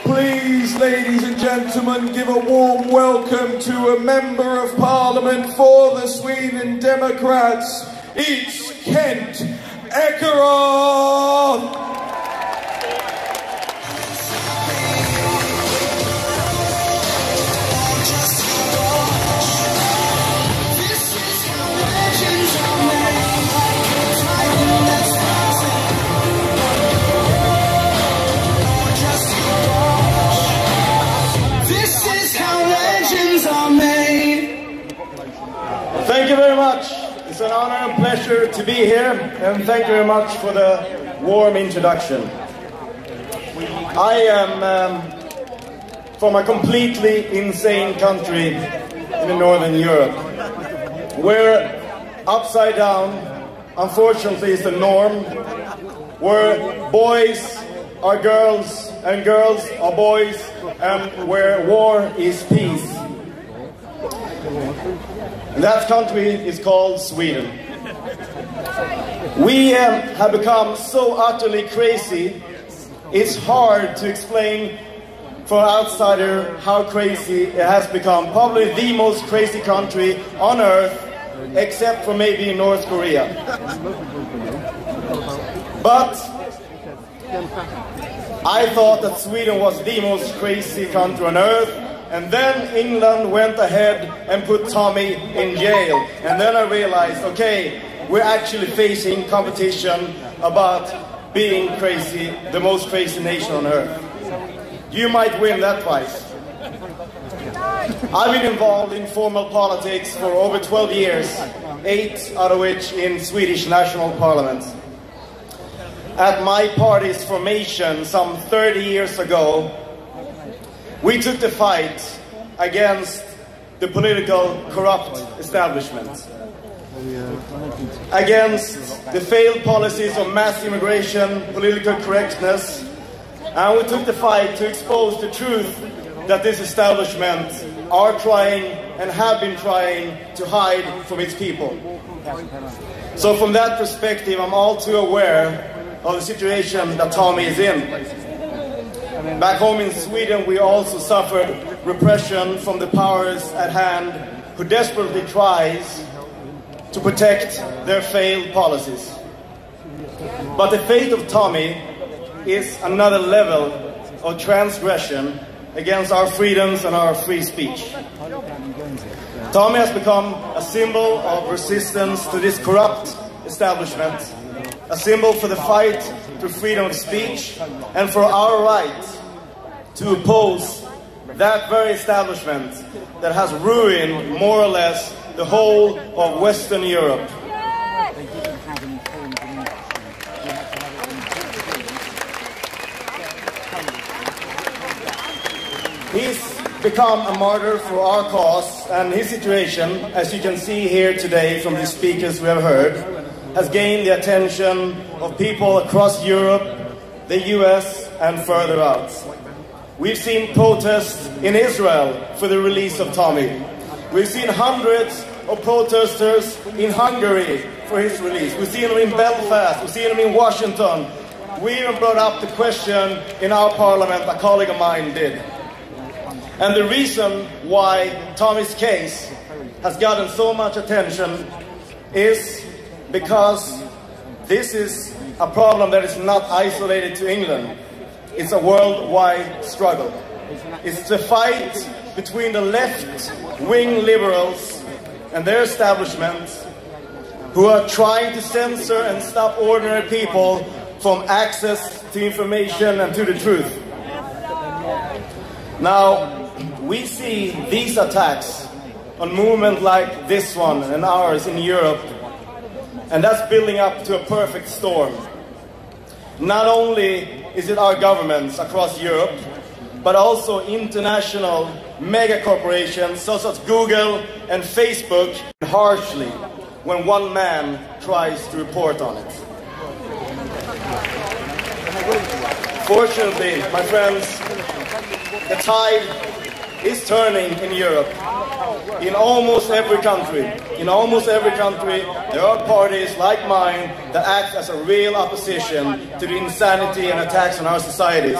Please, ladies and gentlemen, give a warm welcome to a Member of Parliament for the Sweden Democrats. It's Kent Ekeroth! Thank you very much. It's an honor and pleasure to be here, and thank you very much for the warm introduction. I am from a completely insane country in Northern Europe, where upside down, unfortunately, is the norm, where boys are girls and girls are boys, and where war is peace. And that country is called Sweden. We have become so utterly crazy, it's hard to explain for an outsider how crazy it has become. Probably the most crazy country on earth, except for maybe North Korea. But I thought that Sweden was the most crazy country on earth. And then England went ahead and put Tommy in jail. And then I realized, okay, we're actually facing competition about being crazy, the most crazy nation on earth. You might win that prize. I've been involved in formal politics for over 12 years, 8 out of which in Swedish national parliament. At my party's formation some 30 years ago, we took the fight against the political corrupt establishment, against the failed policies of mass immigration, political correctness, and we took the fight to expose the truth that this establishment are trying and have been trying to hide from its people. So from that perspective, I'm all too aware of the situation that Tommy is in. Back home in Sweden, we also suffered repression from the powers at hand who desperately tries to protect their failed policies. But the fate of Tommy is another level of transgression against our freedoms and our free speech. Tommy has become a symbol of resistance to this corrupt establishment, a symbol for the fight for freedom of speech and for our right to oppose that very establishment that has ruined more or less the whole of Western Europe. He's become a martyr for our cause, and his situation, as you can see here today from the speakers we have heard, has gained the attention of people across Europe, the US, and further out. We've seen protests in Israel for the release of Tommy. We've seen hundreds of protesters in Hungary for his release. We've seen him in Belfast. We've seen him in Washington. We even brought up the question in our parliament, a colleague of mine did. And the reason why Tommy's case has gotten so much attention is because this is a problem that is not isolated to England. It's a worldwide struggle. It's the fight between the left-wing liberals and their establishment who are trying to censor and stop ordinary people from access to information and to the truth. Now, we see these attacks on movements like this one and ours in Europe, and that's building up to a perfect storm. Not only is it our governments across Europe, but also international mega corporations such as Google and Facebook harshly when one man tries to report on it. Fortunately, my friends, the tide is turning in Europe. in almost every country, there are parties like mine that act as a real opposition to the insanity and attacks on our societies.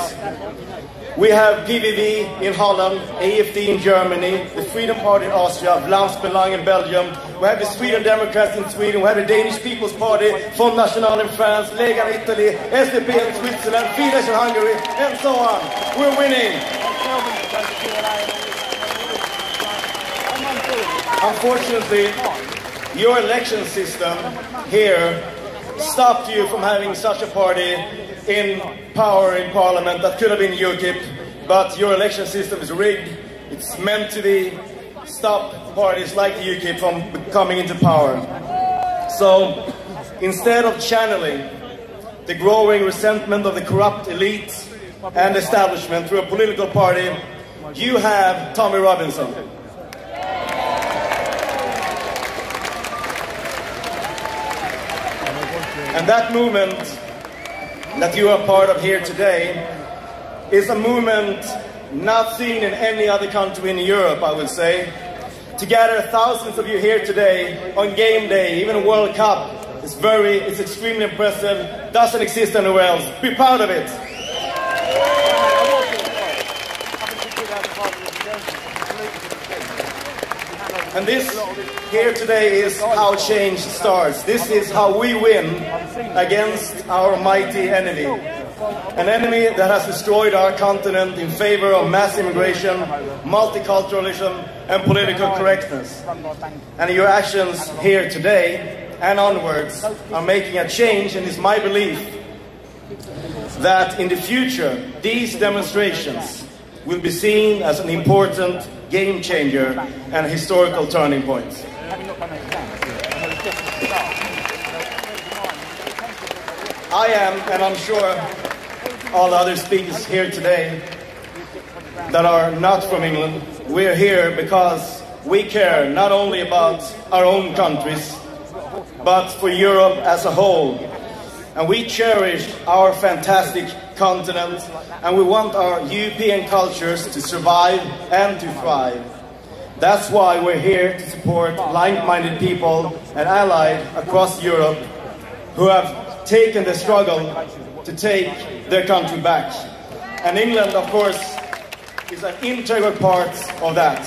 We have PVV in Holland, AFD in Germany, the Freedom Party in Austria, Vlaams Belang in Belgium. We have the Sweden Democrats in Sweden. We have the Danish People's Party, Front National in France, Lega in Italy, SDP in Switzerland, Fidesz in Hungary, and so on. We're winning. Unfortunately, your election system here stopped you from having such a party in power in parliament. That could have been UKIP, but your election system is rigged. It's meant to stop parties like the UKIP from coming into power. So instead of channeling the growing resentment of the corrupt elite and establishment through a political party, you have Tommy Robinson. And that movement that you are part of here today is a movement not seen in any other country in Europe, I would say. To gather thousands of you here today on game day, even a World Cup, it's extremely impressive. Doesn't exist anywhere else. Be proud of it. And this here today is how change starts. This is how we win against our mighty enemy. An enemy that has destroyed our continent in favor of mass immigration, multiculturalism, and political correctness. And your actions here today and onwards are making a change, and it's my belief that in the future these demonstrations will be seen as an important game changer and a historical turning point. I am, and I'm sure all other speakers here today that are not from England, we're here because we care not only about our own countries, but for Europe as a whole. And we cherish our fantastic continent, and we want our European cultures to survive and to thrive. That's why we're here to support like-minded people and allies across Europe who have taken the struggle to take their country back. And England, of course, is an integral part of that.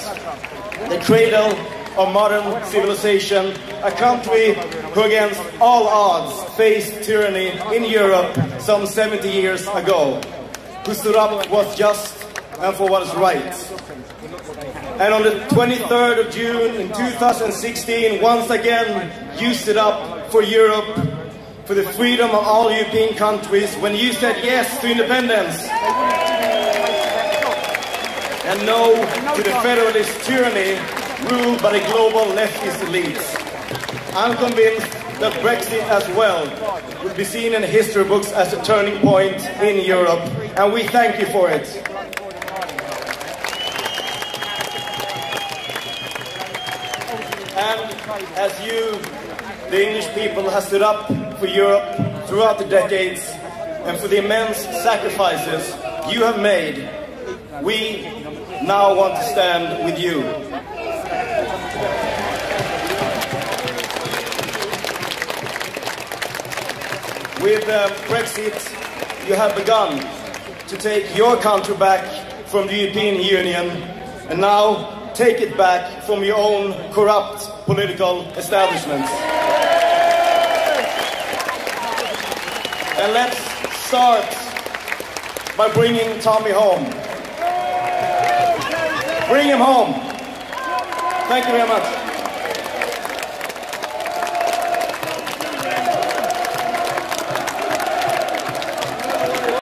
The cradle of modern civilization, a country who against all odds faced tyranny in Europe some 70 years ago, who stood up for what's just and for what is right. And on the 23rd of June in 2016, once again, you stood up for Europe, for the freedom of all European countries, when you said yes to independence. And no to the federalist tyranny ruled by the global leftist elites. I'm convinced that Brexit as well will be seen in the history books as a turning point in Europe, and we thank you for it. And as you, the English people, have stood up for Europe throughout the decades, and for the immense sacrifices you have made, we now want to stand with you. With Brexit, you have begun to take your country back from the European Union, and now take it back from your own corrupt political establishments. And let's start by bringing Tommy home. Bring him home. Thank you very much.